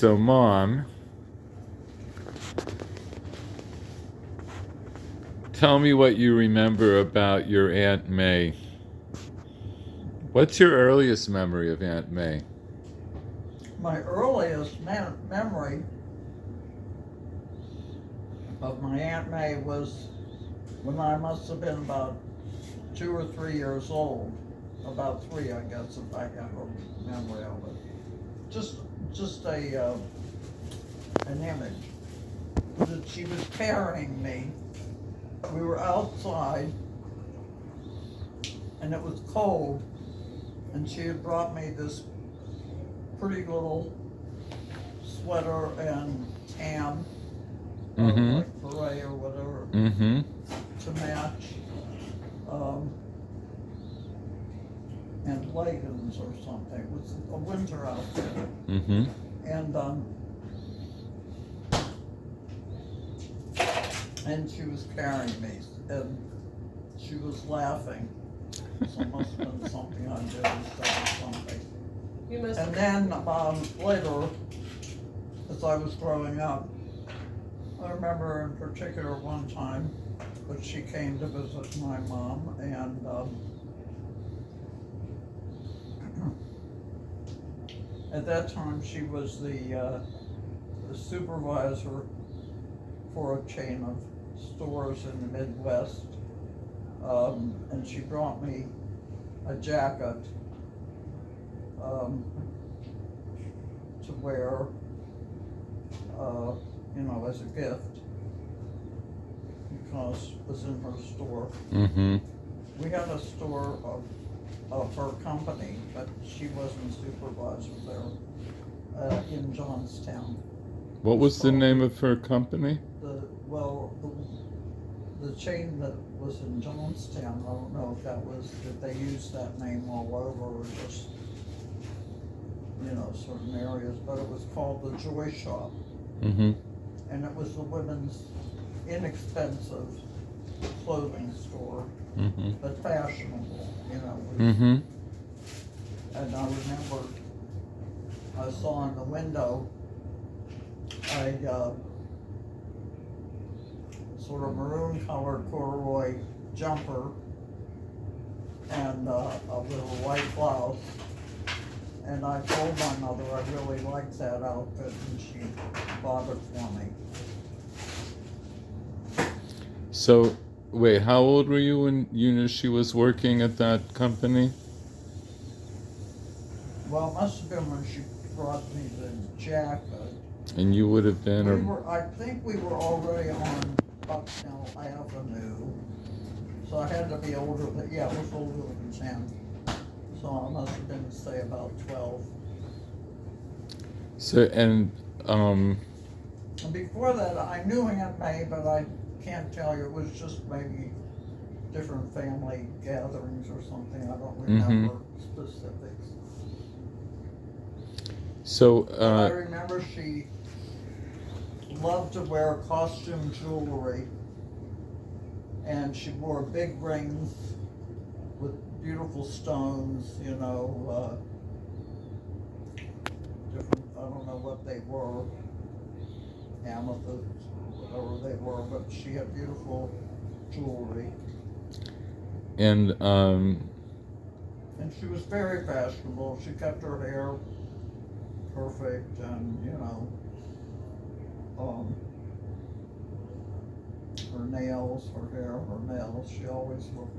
So, Mom, tell me what you remember about your Aunt May. What's your earliest memory of Aunt May? My earliest memory of my Aunt May was when I must have been about 2 or 3 years old. About 3, I guess, if I have a memory of it. Just an image that she was carrying me. We were outside, and it was cold, and she had brought me this pretty little sweater and tam, like beret or whatever, to match, and leggings or something. It was a winter outfit. And she was carrying me, and she was laughing. So it must have been something I did or something. And then later, as I was growing up, I remember in particular one time that she came to visit my mom, and at that time she was the supervisor for a chain of stores in the Midwest, and she brought me a jacket to wear, as a gift, because it was in her store. We had a store of her company, but she wasn't supervisor there, in Johnstown. What was the name of her company? The chain that was in Johnstown, I don't know if they used that name all over or just, certain areas, but it was called the Joy Shop. And it was the women's inexpensive clothing store, but fashionable, And I remember I saw in the window a sort of maroon colored corduroy jumper and a little white blouse. And I told my mother I really liked that outfit, and she bought it for me. So, wait, how old were you when you knew she was working at that company? Well, it must have been when she brought me the jacket. And you would have been... I think we were already on Bucknell Avenue, so I had to be older than, it was older than 10. So I must have been, say, about 12. So, and before that, I knew Aunt May, but I can't tell you. It was just maybe different family gatherings or something. I don't remember specifics. So, I remember she loved to wear costume jewelry, and she wore big rings with beautiful stones, different, I don't know what they were, amethyst, whatever they were, but she had beautiful jewelry. And she was very fashionable. She kept her hair perfect, and, her nails, her hair, her nails, she always looked.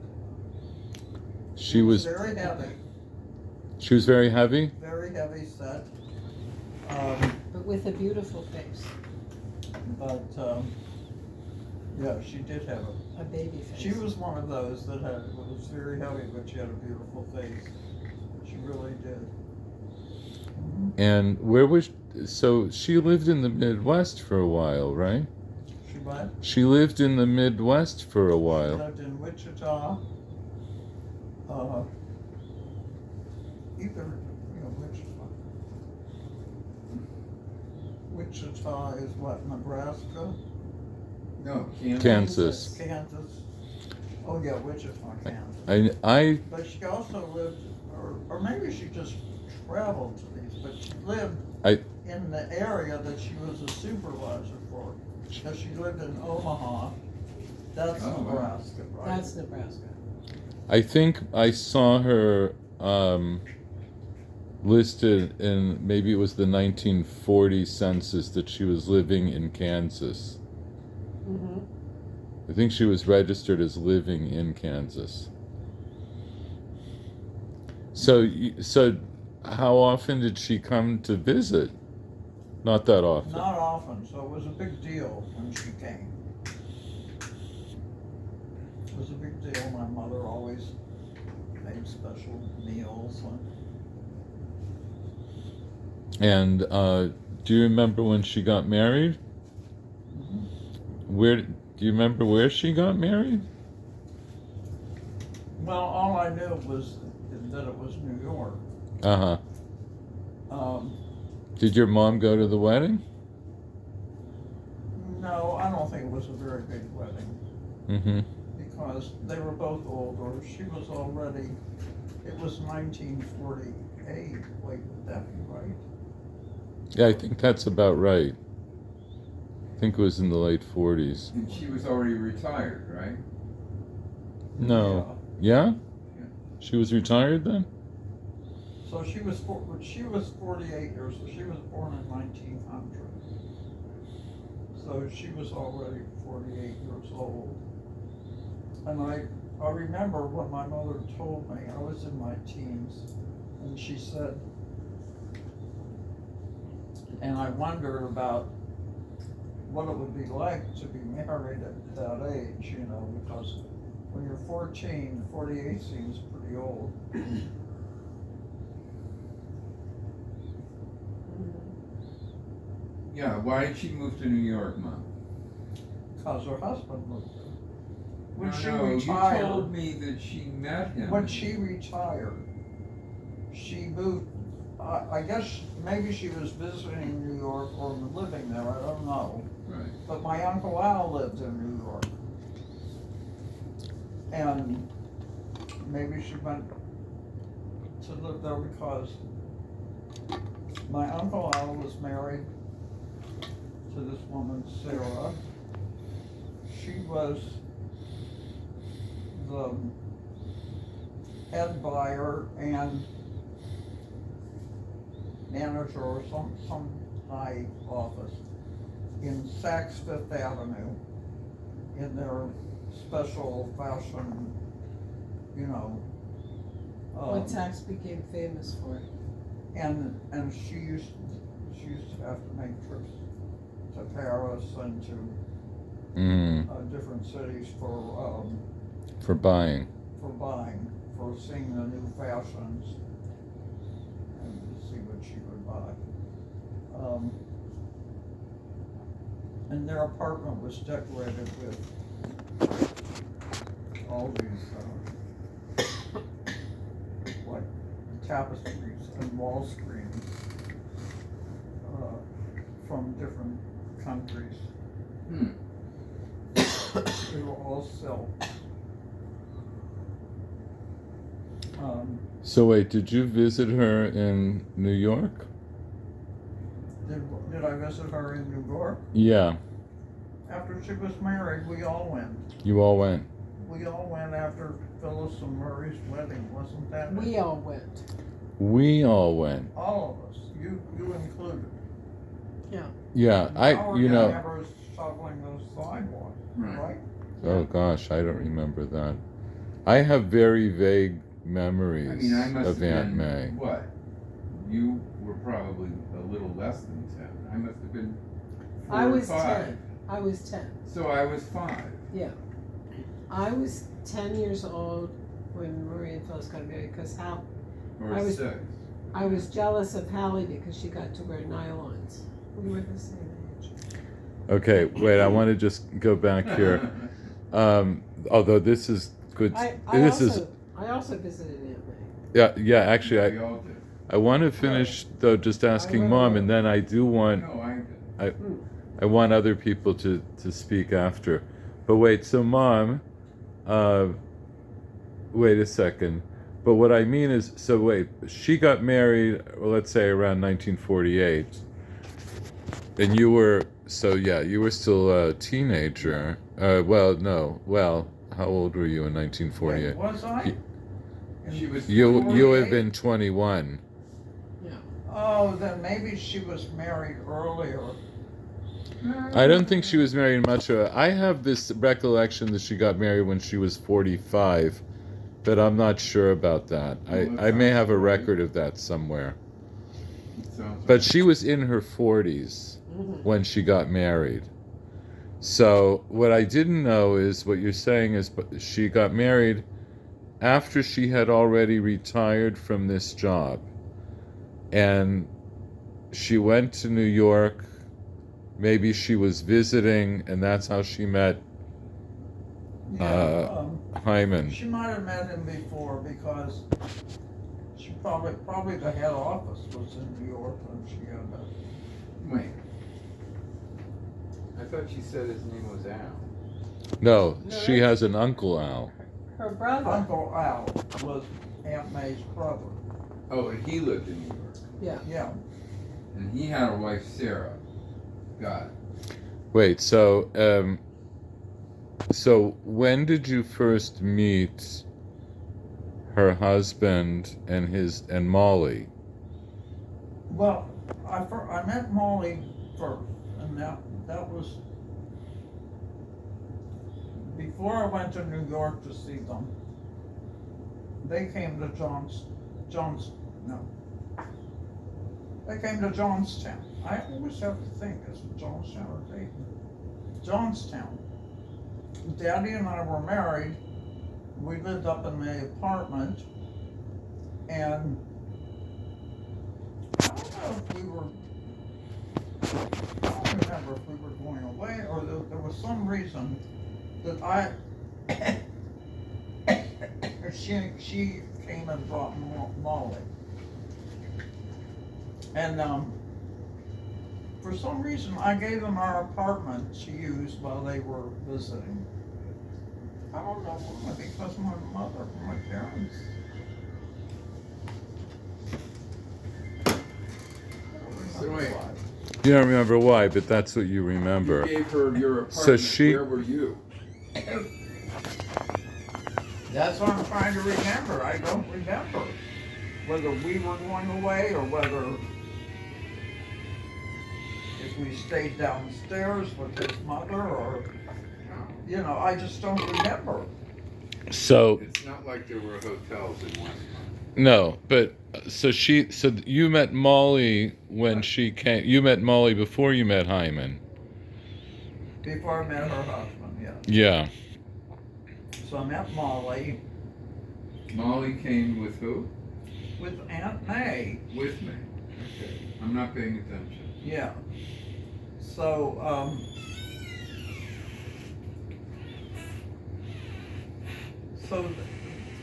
She was very heavy. She was very heavy? Very heavy set. But with a beautiful face. But, she did have a baby face. She was one of those that was very heavy, but she had a beautiful face. She really did. And where was... So she lived in the Midwest for a while, right? She what? She lived in the Midwest for a while. She lived in Wichita. Wichita is what, Nebraska? No, Kansas. Kansas. Oh yeah, Wichita, Kansas. But she also lived, or maybe she just traveled to these, but she lived in the area that she was a supervisor for, because she lived in Omaha. That's Oh, wow. Nebraska, right? That's Nebraska. I think I saw her listed in, maybe it was the 1940 census, that she was living in Kansas. Mm-hmm. I think she was registered as living in Kansas. So how often did she come to visit? Not that often. Not often, so it was a big deal when she came. It was a big deal. My mother always made special meals. And do you remember when she got married? Do you remember where she got married? Well, all I knew was that it was New York. Uh-huh. Um, Did your mom go to the wedding? no, I don't think it was a very big wedding. Mm-hmm. Because they were both older. She was already, it was 1948. Wait, would that be right? Yeah, I think that's about right. I think it was in the late 40s. And she was already retired, right? No. Yeah? She was retired then? So she was 48 years, so she was born in 1900. So she was already 48 years old. And I remember when my mother told me, I was in my teens, and she said, and I wondered about what it would be like to be married at that age, you know, because when you're 14, 48 seems pretty old. Yeah, why did she move to New York, Mom? Because her husband moved there. When No, she no, retired, you told me that she met him. when she retired, she moved, I guess maybe she was visiting New York or living there, I don't know. Right. But my Uncle Al lived in New York. And maybe she went to live there because my Uncle Al was married to this woman, Sarah. She was the head buyer and manager or some high office in Saks Fifth Avenue in their special fashion, you know. What Saks became famous for. And she used to have to make trips to Paris and to different cities for buying. for seeing the new fashions and to see what she would buy. And their apartment was decorated with all these like tapestries and wall screens from different countries. They were all silk. So wait, did you visit her in New York? Did I visit her in New York? Yeah. After she was married, we all went. You all went. We all went after Phyllis and Murray's wedding, wasn't that? We all went. We all went. All of us, you included. Yeah. Yeah, Howard you know. never shoveling those sidewalks, right? Oh gosh, I don't remember that. I have very vague memories I mean, I must of have Aunt been, May. what? You were probably a little less than 10. I must have been 4 I or was 5. 10. I was 10. So I was 5. Yeah. I was 10 years old when Marie and Phyllis got married because Or I was- 6. I was jealous of Hallie because she got to wear nylons. We were the same age. Okay, wait, I want to just go back here. Although this is good. I also visited Aunt May. Yeah, actually, We all did. I want to finish though just asking Mom, and then I do want No, I did. I want other people to speak after. But wait, so Mom, wait a second. But what I mean is, so wait, she got married, well, let's say around 1948. And you were, so yeah, you were still a teenager. Well, no. Well, how old were you in Wait, 1948? was I? She was You would 48? have been 21. Yeah. Oh, then maybe she was married earlier. I don't think she was married much. I have this recollection that she got married when she was 45, but I'm not sure about that. Well, that I may sounds have a right. record of that somewhere. Sounds But right. she was in her 40s Mhm. when she got married. So what I didn't know is what you're saying is she got married after she had already retired from this job. And she went to New York. Maybe she was visiting, and that's how she met Yeah, Hyman. she might have met him before because she probably the head office was in New York when she had that. Wait. I thought she said his name was Al. No, No, she that's- has an uncle Al. Her brother. Uncle Al was Aunt May's brother. Oh, and he lived in New York. Yeah. Yeah, And he had a wife, Sarah. Got it. Wait, so when did you first meet her husband and Molly? well, I met Molly first, and that was before I went to New York to see them. They came to They came to Johnstown. I always have to think, is it Johnstown or Dayton? Johnstown. Daddy and I were married. We lived up in the apartment, and I don't know if we were, I don't remember if we were going away or there was some reason that she came and brought Molly. And for some reason, I gave them our apartment to use while they were visiting. I don't know why, because my parents. I don't remember So wait. why. You don't remember why, but that's what you remember. You gave her your apartment. So she- Where were you? That's what I'm trying to remember. I don't remember whether we were going away or whether if we stayed downstairs with his mother or, I just don't remember. So It's not like there were hotels in Westmont. no, but so you met Molly when she came. You met Molly before you met Hyman. Before I met her husband, yeah. Yeah. So I met Molly Molly came with who? with Aunt May. With me. Okay. I'm not paying attention. Yeah. So,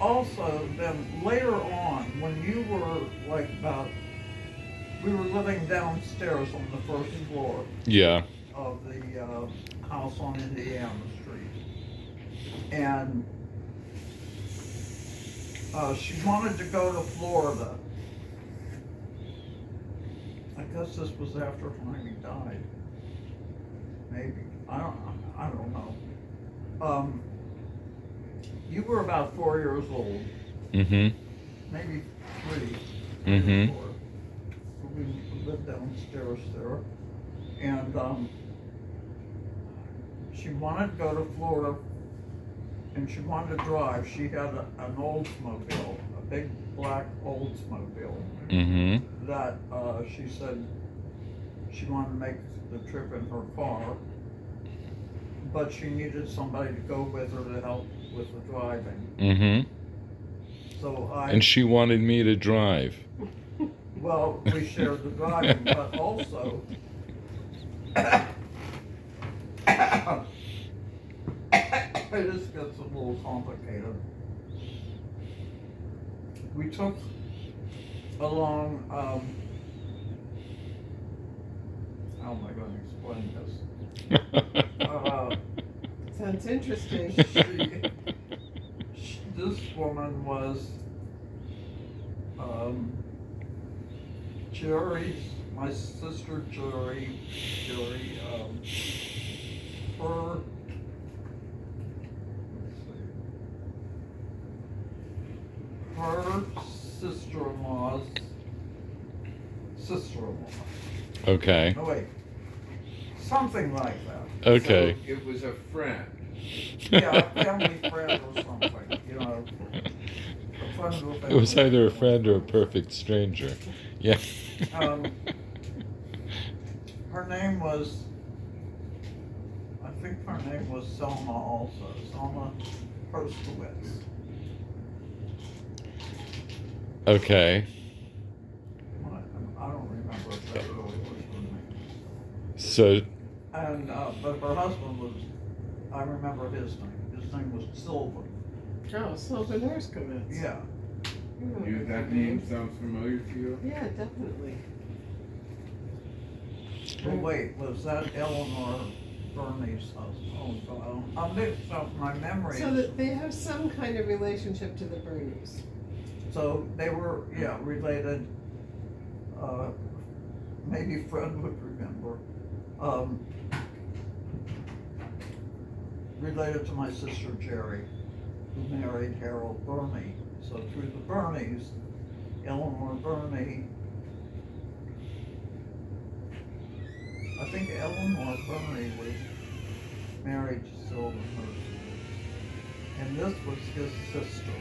also then later on, when you were like we were living downstairs on the first floor Yeah. of the house on Indiana Street. And she wanted to go to Florida. I guess this was after Jaime died. Maybe. I don't know. You were about 4 years old. Mm-hmm. Maybe 3. Mm-hmm. 4. We lived downstairs there. And she wanted to go to Florida and she wanted to drive. She had an Oldsmobile, a big black Oldsmobile Mm-hmm. that she said she wanted to make the trip in her car, but she needed somebody to go with her to help with the driving. Mm-hmm. So And she wanted me to drive. well, we shared the driving, but also it just gets a little complicated. We took along, how am I going to explain this? Sounds interesting. This woman was Jerry's my sister Jerry, her, let's see, her sister-in-law's sister-in-law. Okay. No, wait, something like that. Okay. So it was a friend. Yeah, a family friend or something, you know. A friend of a It was family either a friend. friend or a perfect stranger. Yeah. Her name was, I think her name was Selma also, Selma Herskowitz. Okay. I don't remember if that really was her name. So, And, but her husband was, I remember his name. His name was Sylvan. Oh, Sylvan Herskowitz. Yeah. You, that name sounds familiar to you? Yeah, definitely. Well, wait, was that Eleanor Burney's husband? Oh, God, I'm mixed up my memories. So that they have some kind of relationship to the Bernies. So they were, yeah, related. Maybe Fred would remember. Related to my sister Jerry, who married Harold Burney. So through the Burneys, Eleanor Burney. I think Eleanor Burney was married to Sylvan Herskowitz. And this was his sister.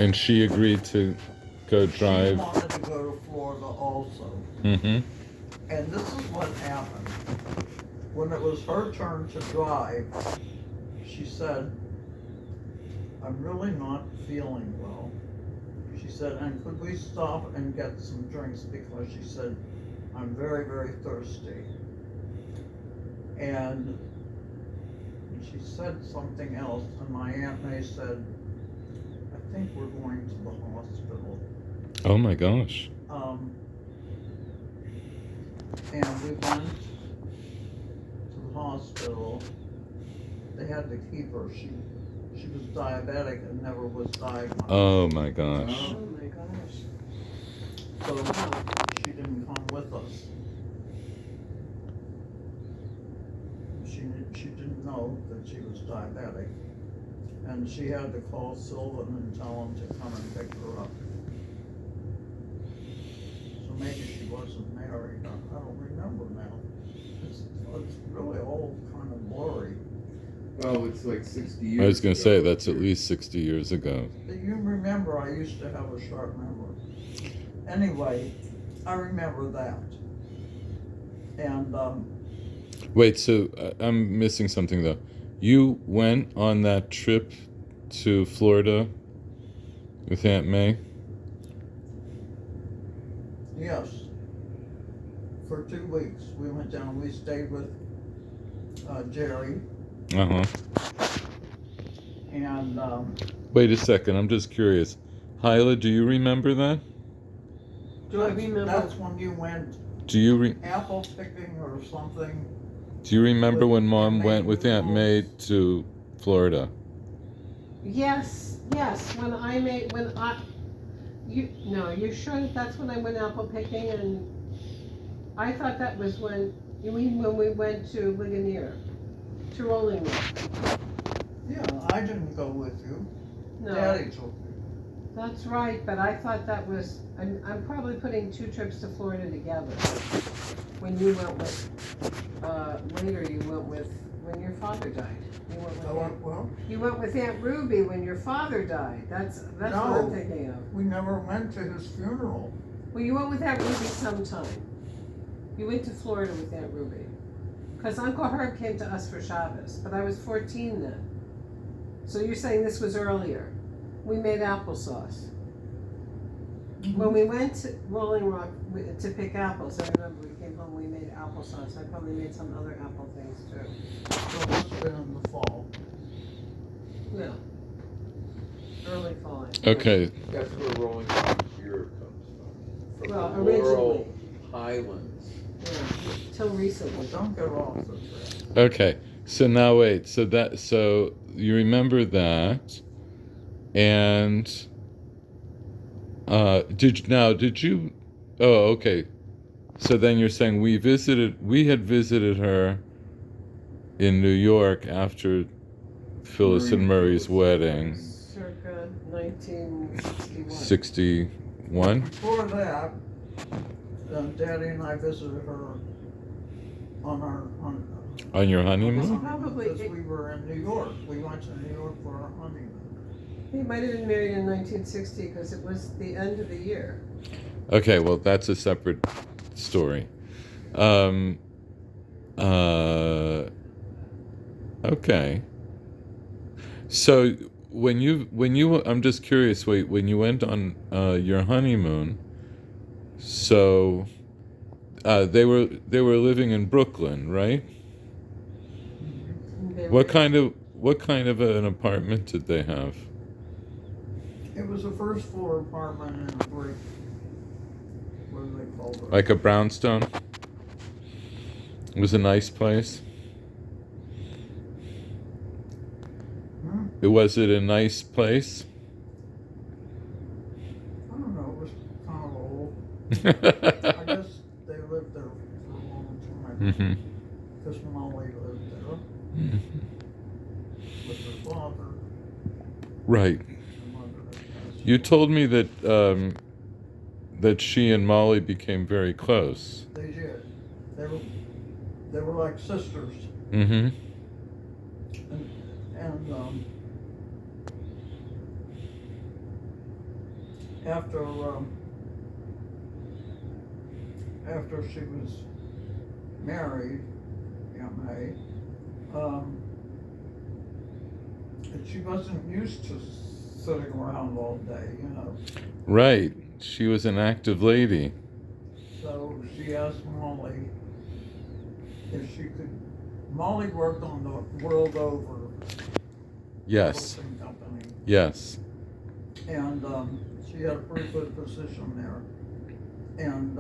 and she agreed to go drive. She wanted to go to Florida also. Mm-hmm. And this is what happened. When it was her turn to drive, she said, I'm really not feeling well. She said, and could we stop and get some drinks, because she said, I'm very, very thirsty. And she said something else, and my Aunt Maye said, I think we're going to the hospital. Oh my gosh. And we went to the hospital. They had to keep her. She was diabetic and never was diagnosed. Oh my gosh. Oh my gosh. So she didn't come with us. She didn't know that she was diabetic. And she had to call Sylvan and tell him to come and pick her up. So maybe she wasn't married. I don't remember now. It's really all kind of blurry. Well, it's like 60 years I was going to say, ago. that's at least 60 years ago. You remember I used to have a sharp memory. Anyway, I remember that. And, Wait, so I'm missing something though. You went on that trip to Florida with Aunt May? yes, for 2 weeks, we went down, we stayed with, Jerry, Uh-huh. and, Wait a second, I'm just curious. Hyla, do you remember that? Do I remember? that's when you went Do you apple picking or something. remember With when Mom Aunt May went with Aunt rules. May to Florida? Yes. You're sure that's when I went apple picking? And I thought that was when we went to Ligonier, to Rolling Rock. Yeah, I didn't go with you. No, Daddy took me. that's right, but I thought that was, I'm probably putting 2 trips to Florida together. When you went with, later you went with, when your father died. You went with Aunt Ruby when your father died. That's what No. I'm thinking of. We never went to his funeral. Well, you went with Aunt Ruby sometime. You went to Florida with Aunt Ruby. Because Uncle Herb came to us for Shabbos, but I was 14 then. So you're saying this was earlier. We made applesauce. When we went to Rolling Rock to pick apples, I remember we came home, we made applesauce. I probably made some other apple things too. So it must have been in the fall. Yeah. Early fall. I think. Okay. That's where Rolling Rock beer comes from. Well, From the rural originally. highlands. Yeah, till recently. Don't get off the track. Okay. So now wait. So you remember that, and did you Oh, okay. So then you're saying we had visited her in New York after Phyllis and Murray's wedding. Circa 1961. 61? Before that, Daddy and I visited her on On your our honeymoon? Probably- because we were in New York. We went to New York for our honeymoon. He might have been married in 1960 because it was the end of the year. Okay, well, that's a separate story. Uh, okay. So I'm just curious. Wait, when you went on your honeymoon, so they were living in Brooklyn, right? They What were- kind of an apartment did they have? It was a first floor apartment in a brick. What do they call it? Like a brownstone? It was a nice place. Was it a nice place? I don't know. It was kind of old. I guess they lived there for a long time. Hmm. Because Molly lived there with her father. Right. Her mother had passed You away. told me that that she and Molly became very close. They did. They were like sisters. Mm-hmm. And after she was married, Aunt Maye, she wasn't used to sitting around all day, you know. Right. She was an active lady. So she asked Molly if she could. Molly worked on the World Over Yes. publishing company, Yes. and she had a pretty good position there. And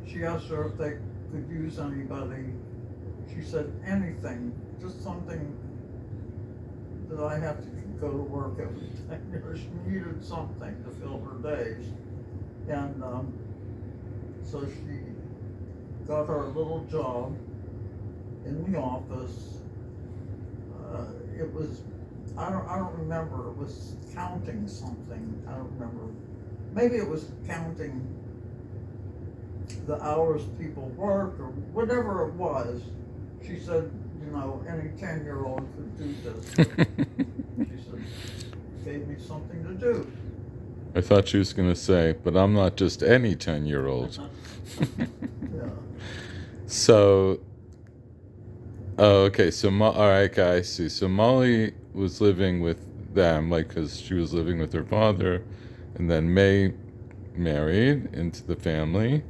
she asked her if they could use anybody. She said anything, just something that I have to go to work every day. You know, she needed something to fill her days. And so she got her a little job in the office. It was, I don't remember, it was counting something, I don't remember. Maybe it was counting the hours people worked or whatever it was. She said, you know, any 10-year-old could do this. She said, gave me something to do. I thought she was going to say, but I'm not just any 10-year-old. Yeah. So, oh, okay. So, all right, guys. See, so Molly was living with them, like, because she was living with her father, and then May married into the family,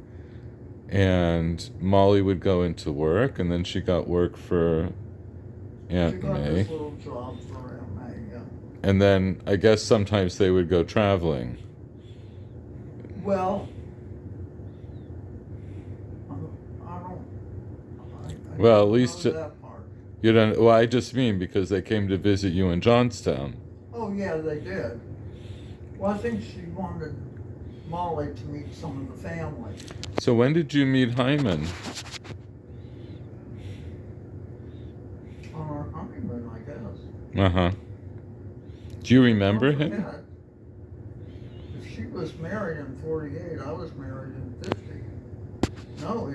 and Molly would go into work, and then she got work for She Aunt got May, this little job for Aunt May, yeah. and then I guess sometimes they would go traveling. Well, I Well, at don't least know that part. You don't. Well, I just mean because they came to visit you in Johnstown. Oh, yeah, they did. Well, I think she wanted Molly to meet some of the family. So when did you meet Hyman? On our honeymoon, I guess. Uh-huh. Do you remember Don't him? forget, if she was married in 48, I was married in 50. No,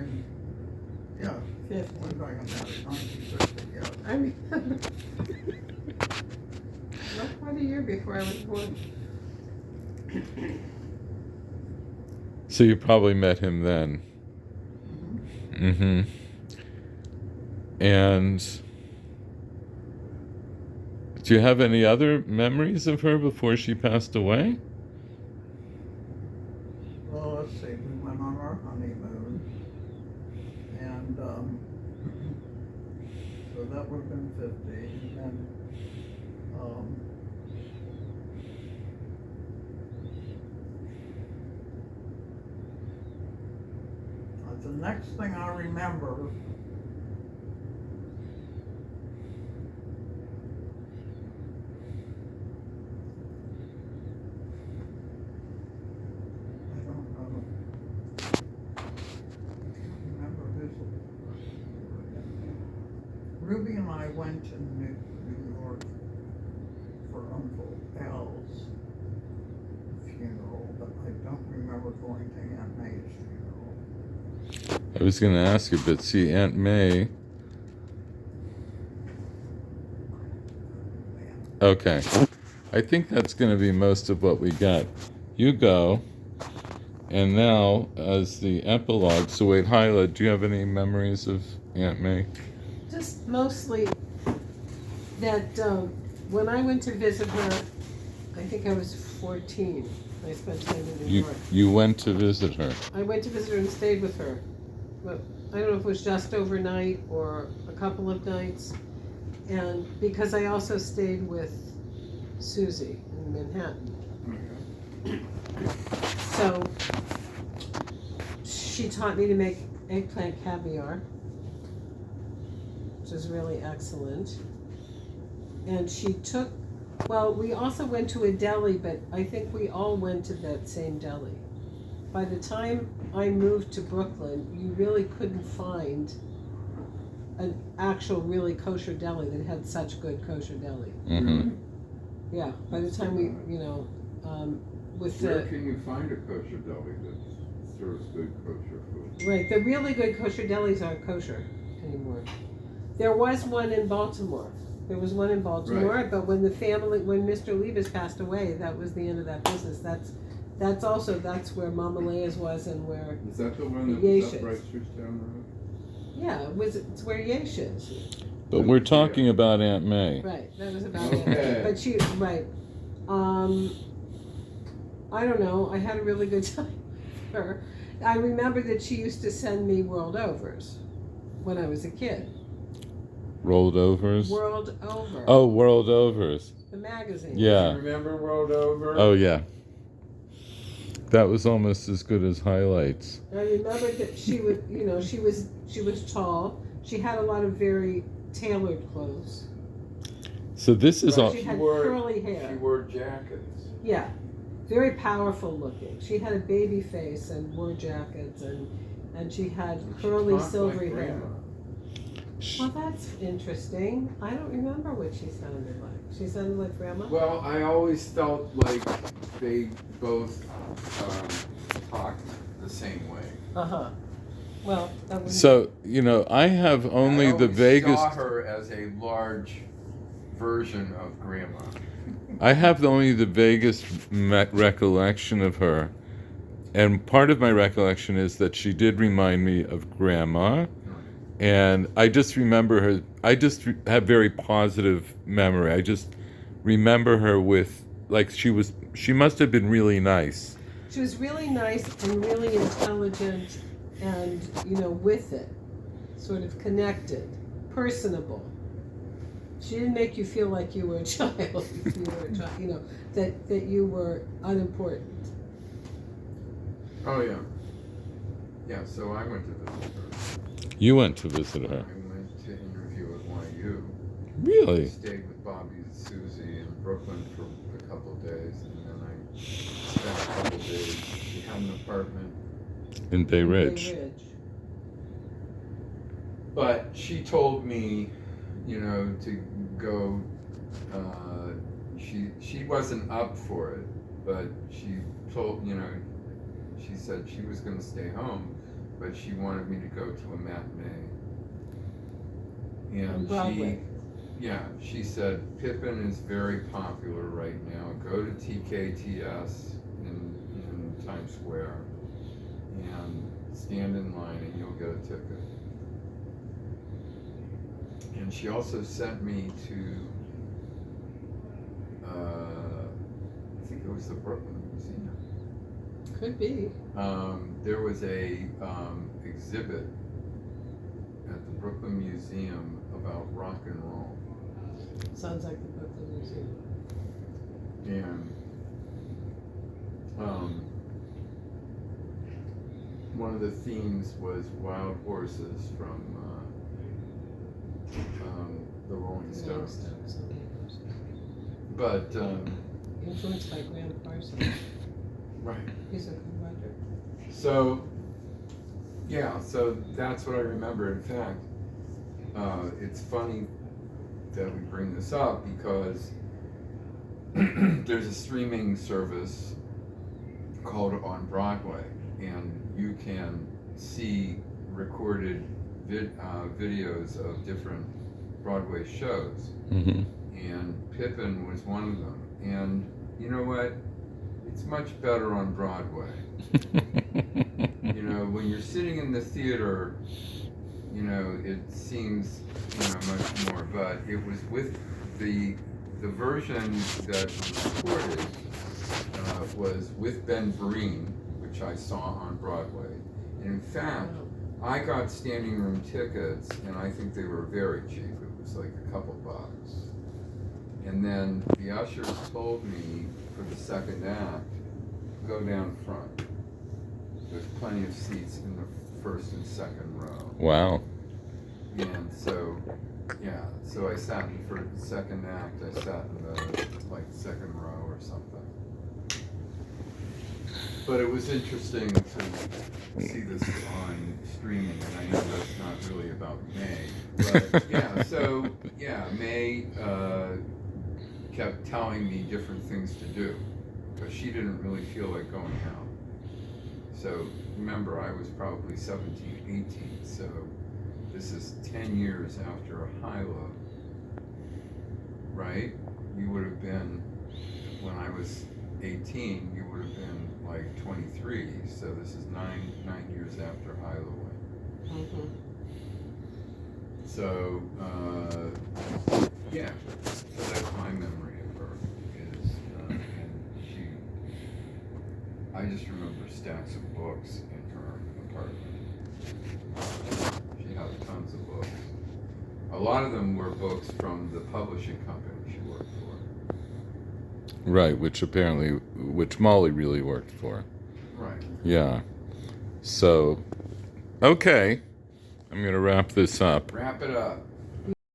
yeah. 50. When did I get married? 1950, yeah. I remember. Not quite a year before I was born. So you probably met him then. Mm-hmm. And do you have any other memories of her before she passed away? Well, let's see, we went on our honeymoon, and so that would have been 50, and then the next thing I remember, I I went to New York for Uncle Al's funeral, but I don't remember going to Aunt May's funeral. I was going to ask you, but see, Aunt May. Okay. I think that's going to be most of what we got. You go. And now, as the epilogue, so wait, Hyla, do you have any memories of Aunt May? Just mostly that when I went to visit her, I think I was 14. I spent time in New York. You went to visit her? I went to visit her and stayed with her. But I don't know if it was just overnight or a couple of nights. And because I also stayed with Susie in Manhattan. So she taught me to make eggplant caviar, which is really excellent. And she took, well, we also went to a deli, but I think we all went to that same deli. By the time I moved to Brooklyn, you really couldn't find an actual really kosher deli that had such good kosher deli. Mm-hmm. Yeah, by the time we, with Where the, can you find a kosher deli that serves good kosher food? right, the really good kosher delis aren't kosher anymore. There was one in Baltimore. But when Mr. Levis passed away, that was the end of that business. That's where Mama Leia's was and where, Is that the one Yesha's. that's up Bright Street down the road? yeah, it's where Yesh is. But we're talking about Aunt May. Right, that was about Okay. it. But she, right. I don't know, I had a really good time with her. I remember that she used to send me world overs when I was a kid. Rolled Overs? World Over. Oh, World Overs. The magazine. Yeah. Do you remember World Over? Oh, yeah. That was almost as good as Highlights. I remember that she would, she was tall. She had a lot of very tailored clothes. So this is all. She had curly hair. She wore jackets. Yeah, very powerful looking. She had a baby face and wore jackets, and she had curly Talked silvery like hair. grandma. Well, that's interesting. I don't remember what she sounded like. She sounded like grandma? Well, I always felt like they both talked the same way. Uh-huh. Well, that was... So, I have only the vaguest. I saw her as a large version of grandma. I have only the vaguest recollection of her. And part of my recollection is that she did remind me of Grandma. And I just remember her, I just have very positive memory. I just remember her with, like, she must have been really nice. She was really nice and really intelligent and, with it, sort of connected, personable. She didn't make you feel like you were a child, if you were a child, that you were unimportant. Oh, yeah. Yeah, so I went to visit her. You went to visit her. I went to interview at YU. Really? Stayed with Bobby and Susie in Brooklyn for a couple of days, and then I spent a couple of days. She had an apartment. In Bay Ridge. But she told me, to go. She wasn't up for it, but she told, she said she was going to stay home, but she wanted me to go to a matinee. And Broadway. she said Pippin is very popular right now. Go to TKTS in Times Square and stand in line and you'll get a ticket. And she also sent me to, I think it was the Brooklyn Museum. Could be. There was a exhibit at the Brooklyn Museum about rock and roll. Sounds like the Brooklyn Museum. And one of the themes was wild horses from the Rolling Stones. But Influenced by Graham Parsons. right. He's a good writer. So that's what I remember. In fact, it's funny that we bring this up because there's a streaming service called On Broadway, and you can see recorded videos of different Broadway shows. Mm-hmm. And Pippin was one of them. And you know what? It's much better on Broadway. You know, when you're sitting in the theater, you know, it seems, you know, much more, but it was with the version that was recorded was with Ben Vereen, which I saw on Broadway. And in fact, I got standing room tickets, and I think they were very cheap. It was like a couple bucks. And then the ushers told me for the second act, go down front. There's plenty of seats in the first and second row. Wow. And so, yeah, so I sat for the second act, I sat in the, like, second row or something. But it was interesting to see this on streaming, and I know that's not really about May. But, yeah, so, yeah, May kept telling me different things to do, because she didn't really feel like going out. So, remember, I was probably 17, 18, so this is 10 years after Hyla, right? You would have been, when I was 18, you would have been like 23, so this is nine years after Hyla went. Mm-hmm. So, yeah, so that's my memory of her, is, and I just remember stacks of books in her apartment. She had tons of books. A lot of them were books from the publishing company she worked for. Right, which Molly really worked for. Right. Yeah. So, okay. I'm going to wrap this up. Wrap it up.